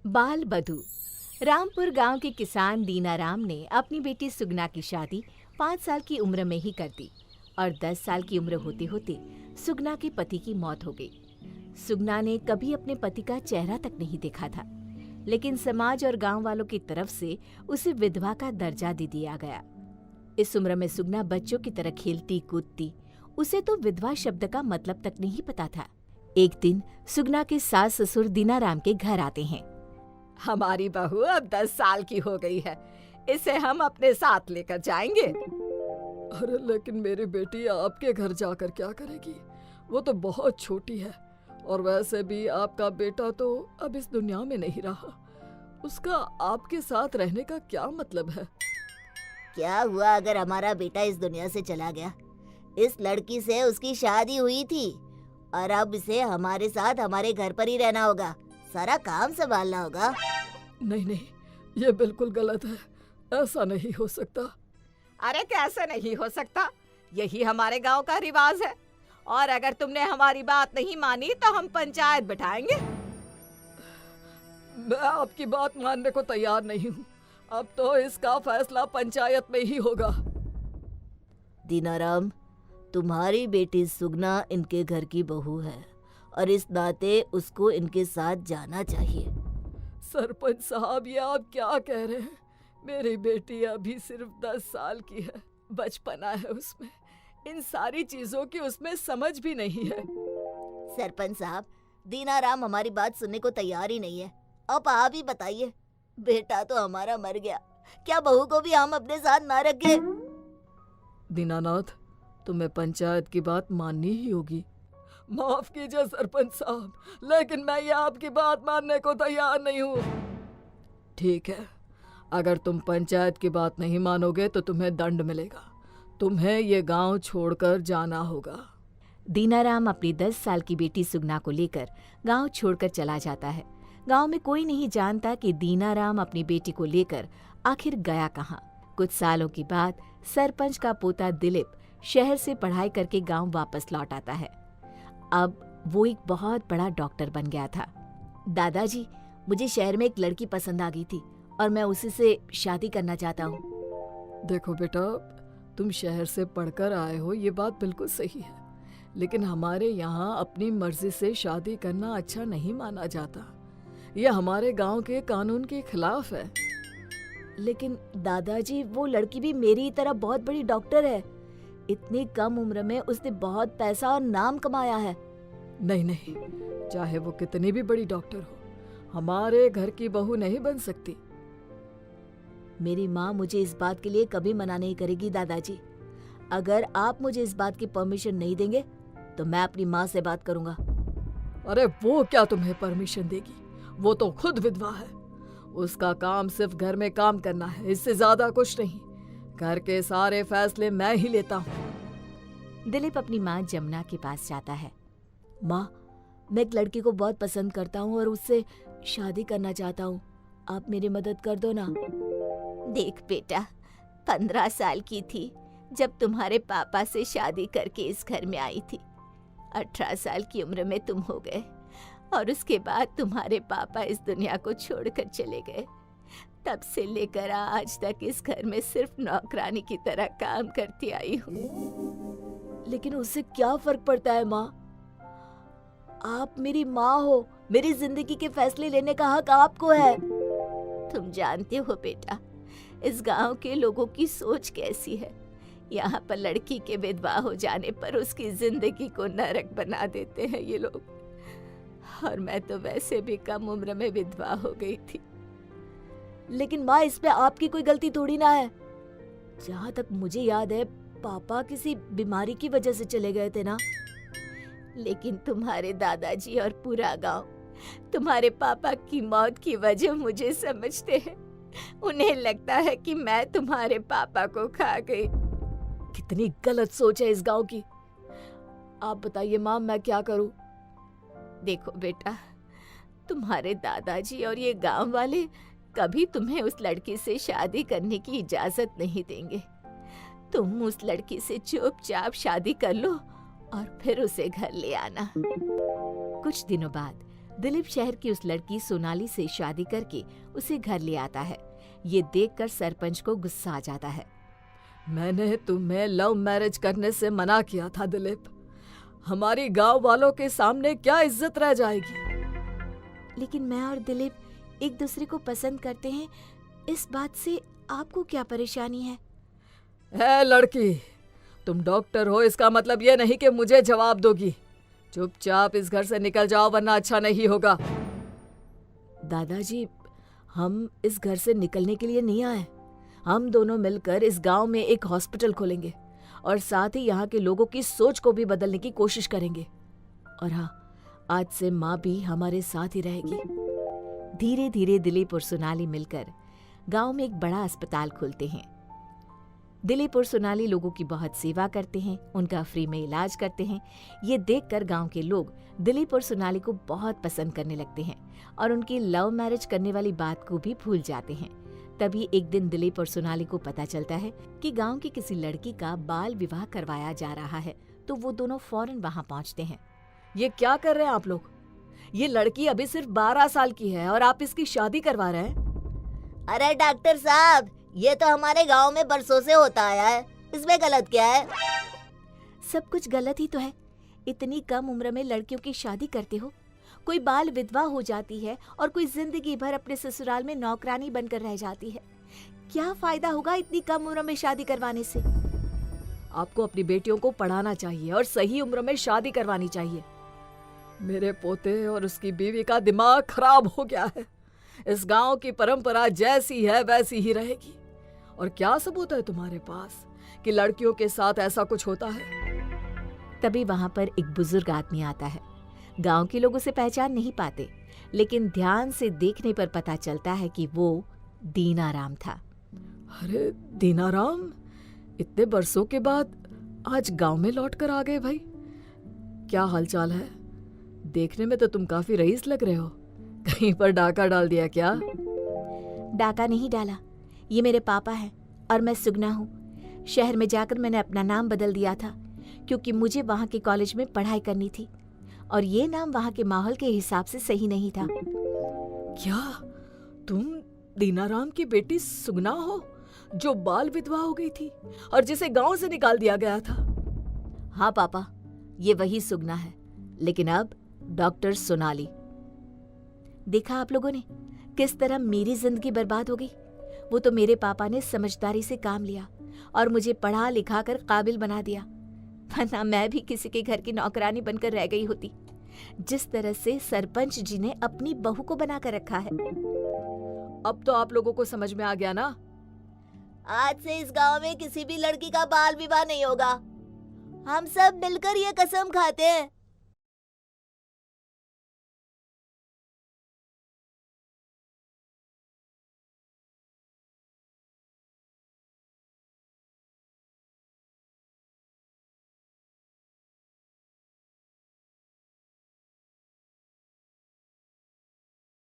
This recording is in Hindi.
बाल बधू। रामपुर गांव के किसान दीनाराम ने अपनी बेटी सुगना की शादी 5 साल की उम्र में ही कर दी और 10 साल की उम्र होते होते सुगना के पति की मौत हो गई। सुगना ने कभी अपने पति का चेहरा तक नहीं देखा था, लेकिन समाज और गांव वालों की तरफ से उसे विधवा का दर्जा दे दिया गया। इस उम्र में सुगना बच्चों की तरह खेलती कूदती, उसे तो विधवा शब्द का मतलब तक नहीं पता था। एक दिन सुगना के सास ससुर दीनाराम के घर आते हैं। हमारी बहू अब 10 साल की हो गई है, इसे हम अपने साथ लेकर जाएंगे। अरे लेकिन मेरी बेटी आपके घर जाकर क्या करेगी? वो तो बहुत छोटी है और वैसे भी आपका बेटा तो अब इस दुनिया में नहीं रहा। उसका आपके साथ रहने का क्या मतलब है? क्या हुआ अगर हमारा बेटा इस दुनिया से चला गया? इस लड़की से उसकी शादी हुई थी और अब इसे हमारे साथ हमारे घर पर ही रहना होगा, सारा काम संभालना होगा। नहीं नहीं, ये बिल्कुल गलत है, ऐसा नहीं हो सकता। अरे कैसे नहीं हो सकता, यही हमारे गांव का रिवाज है और अगर तुमने हमारी बात नहीं मानी तो हम पंचायत बिठाएंगे। मैं आपकी बात मानने को तैयार नहीं हूँ। अब तो इसका फैसला पंचायत में ही होगा। दीनाराम, तुम्हारी बेटी सुगना इनके घर की बहू है और इस नाते उसको इनके साथ जाना चाहिए। सरपंच साहब, ये आप क्या कह रहे हैं? मेरी बेटी अभी सिर्फ 10 साल की है, बचपना है उसमें, इन सारी चीजों की उसमें समझ भी नहीं है। सरपंच साहब, दीनाराम हमारी बात सुनने को तैयार ही नहीं है। अब आप ही बताइए, बेटा तो हमारा मर गया, क्या बहू को भी हम अपने साथ ना रखें? दीनानाथ, तुम्हें पंचायत की बात माननी ही होगी। माफ कीजिए सरपंच साहब, लेकिन मैं ये आपकी बात मानने को तैयार नहीं हूँ। ठीक है, अगर तुम पंचायत की बात नहीं मानोगे तो तुम्हें दंड मिलेगा। तुम्हें ये गांव छोड़कर जाना होगा। दीनाराम अपनी 10 साल की बेटी सुगना को लेकर गांव छोड़कर चला जाता है। गांव में कोई नहीं जानता कि दीनाराम अपनी बेटी को लेकर आखिर गया कहाँ। कुछ सालों के बाद सरपंच का पोता दिलीप शहर से पढ़ाई करके गांव वापस लौट आता है। अब वो एक बहुत बड़ा डॉक्टर बन गया था। दादाजी, मुझे शहर में एक लड़की पसंद आ गई थी और मैं उसी से शादी करना चाहता हूँ। देखो बेटा, तुम शहर से पढ़कर आए हो, ये बात बिल्कुल सही है, लेकिन हमारे यहाँ अपनी मर्जी से शादी करना अच्छा नहीं माना जाता। यह हमारे गांव के कानून के खिलाफ है। लेकिन दादाजी, वो लड़की भी मेरी तरह बहुत बड़ी डॉक्टर है। इतनी कम उम्र में उसने बहुत पैसा और नाम कमाया है। नहीं नहीं, चाहे वो कितनी भी बड़ी डॉक्टर हो, हमारे घर की बहू नहीं बन सकती। मेरी माँ मुझे इस बात के लिए कभी मना नहीं करेगी दादाजी। अगर आप मुझे इस बात की परमिशन नहीं देंगे तो मैं अपनी माँ से बात करूंगा। अरे वो क्या तुम्हें परमिशन देगी? वो तो खुद विधवा है। उसका काम सिर्फ घर में काम करना है, इससे ज्यादा कुछ नहीं। घर के सारे फैसले मैं ही लेता हूँ। दिलीप अपनी माँ जमुना के पास जाता है। माँ, मैं एक लड़की को बहुत पसंद करता हूँ और उससे शादी करना चाहता हूँ। आप मेरी मदद कर दो ना। देख बेटा, 15 साल की थी जब तुम्हारे पापा से शादी करके इस घर में आई थी। 18 साल की उम्र में तुम हो गए और उसके बाद तुम्हारे पापा इस दुनिया को छोड़कर चले गए। तब से लेकर आज तक इस घर में सिर्फ नौकरानी की तरह काम करती आई हूँ। लेकिन उससे क्या फर्क पड़ता है माँ? आप मेरी माँ हो, मेरी जिंदगी के फैसले लेने का हक आपको है। तुम जानते हो बेटा, इस गांव के लोगों की सोच कैसी है। यहाँ पर लड़की के विधवा हो जाने पर उसकी जिंदगी को नरक बना देते हैं ये लोग। और मैं तो वैसे भी कम उम्र में विधवा हो गई थी। लेकिन माँ, इसमें आपकी कोई गलती थोड़ी ना है। जहाँ तक मुझे याद है, पापा किसी बीमारी की वजह से चले गए थे ना। लेकिन तुम्हारे दादाजी और पूरा गांव तुम्हारे पापा की मौत की वजह मुझे समझते हैं। उन्हें लगता है कि मैं तुम्हारे पापा को खा गई। कितनी गलत सोच है इस गांव की। आप बताइए माँ, मैं क्या करूं? देखो बेटा, तुम्हारे दादाजी और ये गांव वाले कभी तुम्हें उस लड़की से शादी करने की इजाजत नहीं देंगे। तुम उस लड़की से चुपचाप शादी कर लो और फिर उसे घर ले आना। कुछ दिनों बाद दिलीप शहर की उस लड़की सोनाली से शादी करके उसे घर ले आता है। ये देखकर सरपंच को गुस्सा आ जाता है। मैंने तुम्हें लव मैरिज करने से मना किया था दिलीप। हमारी गांव वालों के सामने क्या इज्जत रह जाएगी। लेकिन मैं और दिलीप एक दूसरे को पसंद करते हैं, इस बात से आपको क्या परेशानी है? ए लड़की, तुम डॉक्टर हो, इसका मतलब ये नहीं कि मुझे जवाब दोगी। चुपचाप इस घर से निकल जाओ वरना अच्छा नहीं होगा। दादाजी, हम इस घर से निकलने के लिए नहीं आए। हम दोनों मिलकर इस गांव में एक हॉस्पिटल खोलेंगे और साथ ही यहाँ के लोगों की सोच को भी बदलने की कोशिश करेंगे। और हाँ, आज से माँ भी हमारे साथ ही रहेगी। धीरे धीरे दिलीप और सोनाली मिलकर गांव में एक बड़ा अस्पताल खोलते हैं। दिलीप और सोनाली लोगों की बहुत सेवा करते हैं, उनका फ्री में इलाज करते हैं। ये देखकर गांव के लोग दिलीप और सोनाली को बहुत पसंद करने लगते हैं और उनकी लव मैरिज करने वाली बात को भी भूल जाते हैं। तभी एक दिन दिलीप और सोनाली को पता चलता है कि गांव की किसी लड़की का बाल विवाह करवाया जा रहा है, तो वो दोनों फौरन वहां पहुंचते हैं। ये क्या कर रहे हैं आप लोग? ये लड़की अभी सिर्फ 12 साल की है और आप इसकी शादी करवा रहे हैं। अरे डॉक्टर साहब, ये तो हमारे गांव में बरसों से होता आया है, इसमें गलत क्या है? सब कुछ गलत ही तो है। इतनी कम उम्र में लड़कियों की शादी करते हो। कोई बाल विधवा हो जाती है और कोई जिंदगी भर अपने ससुराल में नौकरानी बनकर रह जाती है। क्या फायदा होगा इतनी कम उम्र में शादी करवाने से? आपको अपनी बेटियों को पढ़ाना चाहिए और सही उम्र में शादी करवानी चाहिए। मेरे पोते और उसकी बीवी का दिमाग खराब हो गया है। इस गांव की परंपरा जैसी है वैसी ही रहेगी। और क्या सबूत है तुम्हारे पास कि लड़कियों के साथ ऐसा कुछ होता है? तभी वहां पर एक बुजुर्ग आदमी आता है। गांव के लोग उसे पहचान नहीं पाते, लेकिन ध्यान से देखने पर पता चलता है कि वो दीनाराम था। अरे दीनाराम, इतने बरसों के बाद आज गांव में लौट कर आ गए भाई। क्या हालचाल है? देखने में तो तुम काफी रईस लग रहे हो। कहीं पर डाका डाल दिया क्या? डाका नहीं डाला, ये मेरे पापा हैं और मैं सुगना हूँ। शहर में जाकर मैंने अपना नाम बदल दिया था क्योंकि मुझे वहाँ के कॉलेज में पढ़ाई करनी थी और ये नाम वहाँ के माहौल के हिसाब से सही नहीं था। क्या तुम दीनाराम की बेटी सुगना हो, जो बाल विधवा हो गई थी और जिसे गांव से निकाल दिया गया था? हाँ पापा, ये वही सुगना है, लेकिन अब डॉक्टर सोनाली। देखा आप लोगों ने किस तरह मेरी जिंदगी बर्बाद हो गई। वो तो मेरे पापा ने समझदारी से काम लिया और मुझे पढ़ा लिखा कर काबिल बना दिया, वरना मैं भी किसी के घर की नौकरानी बनकर रह गई होती, जिस तरह से सरपंच जी ने अपनी बहू को बना कर रखा है। अब तो आप लोगों को समझ में आ गया ना? आज से इस गांव में किसी भी लड़की का बाल विवाह नहीं होगा। हम सब मिलकर ये कसम खाते हैं